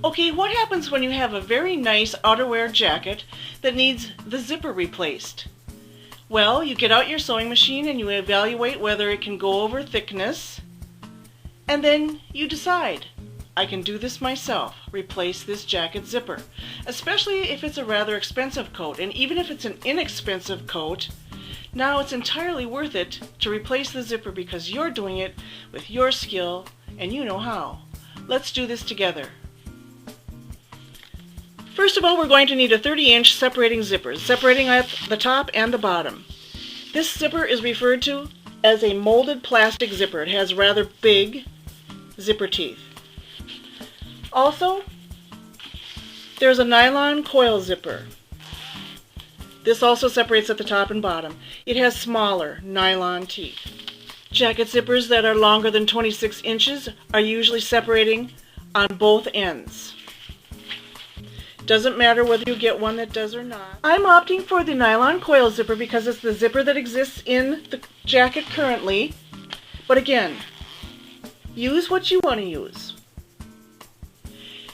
Okay, what happens when you have a very nice outerwear jacket that needs the zipper replaced? Well, you get out your sewing machine and you evaluate whether it can go over thickness, and then you decide, I can do this myself, replace this jacket zipper. Especially if it's a rather expensive coat, and even if it's an inexpensive coat, now it's entirely worth it to replace the zipper because you're doing it with your skill and you know how. Let's do this together. First of all, we're going to need a 30-inch separating zipper, separating at the top and the bottom. This zipper is referred to as a molded plastic zipper. It has rather big zipper teeth. Also, there's a nylon coil zipper. This also separates at the top and bottom. It has smaller nylon teeth. Jacket zippers that are longer than 26 inches are usually separating on both ends. Doesn't matter whether you get one that does or not. I'm opting for the nylon coil zipper because it's the zipper that exists in the jacket currently. But again, use what you want to use.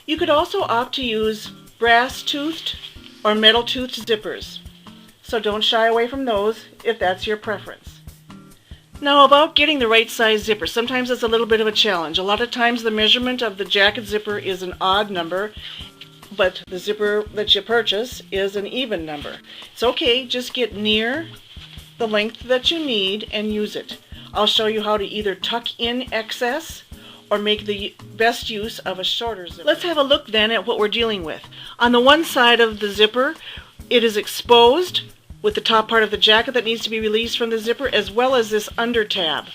You could also opt to use brass-toothed or metal-toothed zippers. So don't shy away from those if that's your preference. Now about getting the right size zipper. Sometimes it's a little bit of a challenge. A lot of times the measurement of the jacket zipper is an odd number, but the zipper that you purchase is an even number. It's okay, just get near the length that you need and use it. I'll show you how to either tuck in excess or make the best use of a shorter zipper. Let's have a look then at what we're dealing with. On the one side of the zipper, it is exposed with the top part of the jacket that needs to be released from the zipper, as well as this under tab.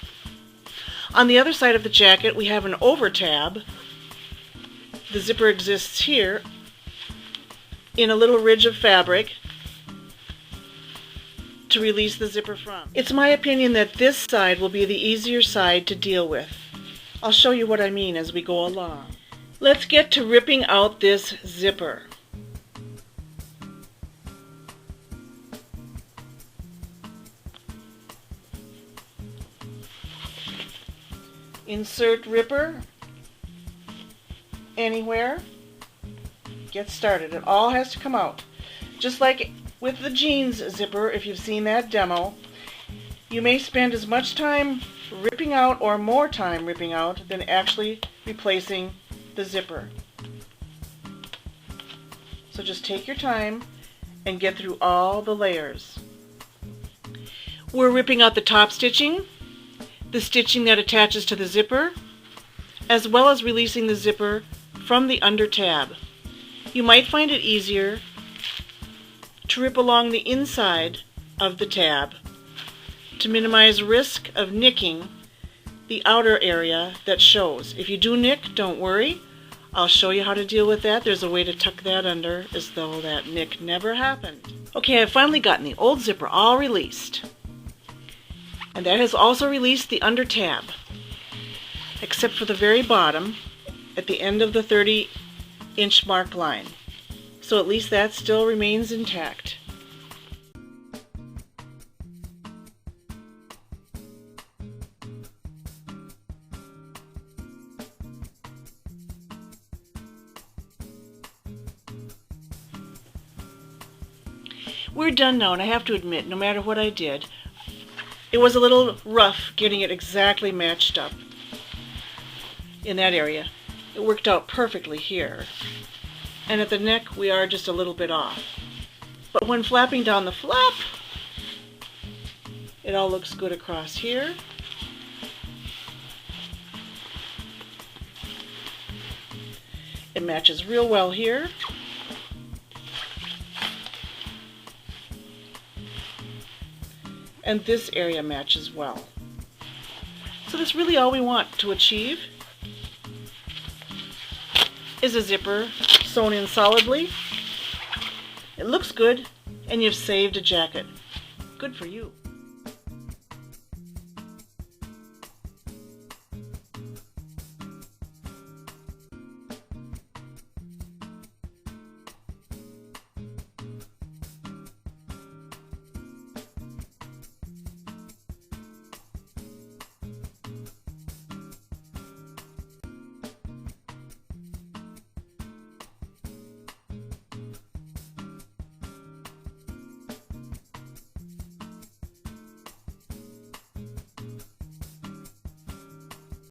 On the other side of the jacket, we have an over tab. The zipper exists here in a little ridge of fabric to release the zipper from. It's my opinion that this side will be the easier side to deal with. I'll show you what I mean as we go along. Let's get to ripping out this zipper. Insert ripper anywhere. Get started. It all has to come out. Just like with the jeans zipper, if you've seen that demo, you may spend as much time ripping out or more time ripping out than actually replacing the zipper. So just take your time and get through all the layers. We're ripping out the top stitching, the stitching that attaches to the zipper, as well as releasing the zipper from the under tab. You might find it easier to rip along the inside of the tab to minimize risk of nicking the outer area that shows. If you do nick, don't worry. I'll show you how to deal with that. There's a way to tuck that under as though that nick never happened. Okay, I've finally gotten the old zipper all released. And that has also released the under tab, except for the very bottom at the end of the 30-inch mark line. So at least that still remains intact. We're done now, and I have to admit, no matter what I did, it was a little rough getting it exactly matched up in that area. It worked out perfectly here. And at the neck, we are just a little bit off. But when flapping down the flap, it all looks good across here. It matches real well here. And this area matches well. So that's really all we want to achieve is a zipper sewn in solidly. It looks good, and you've saved a jacket. Good for you.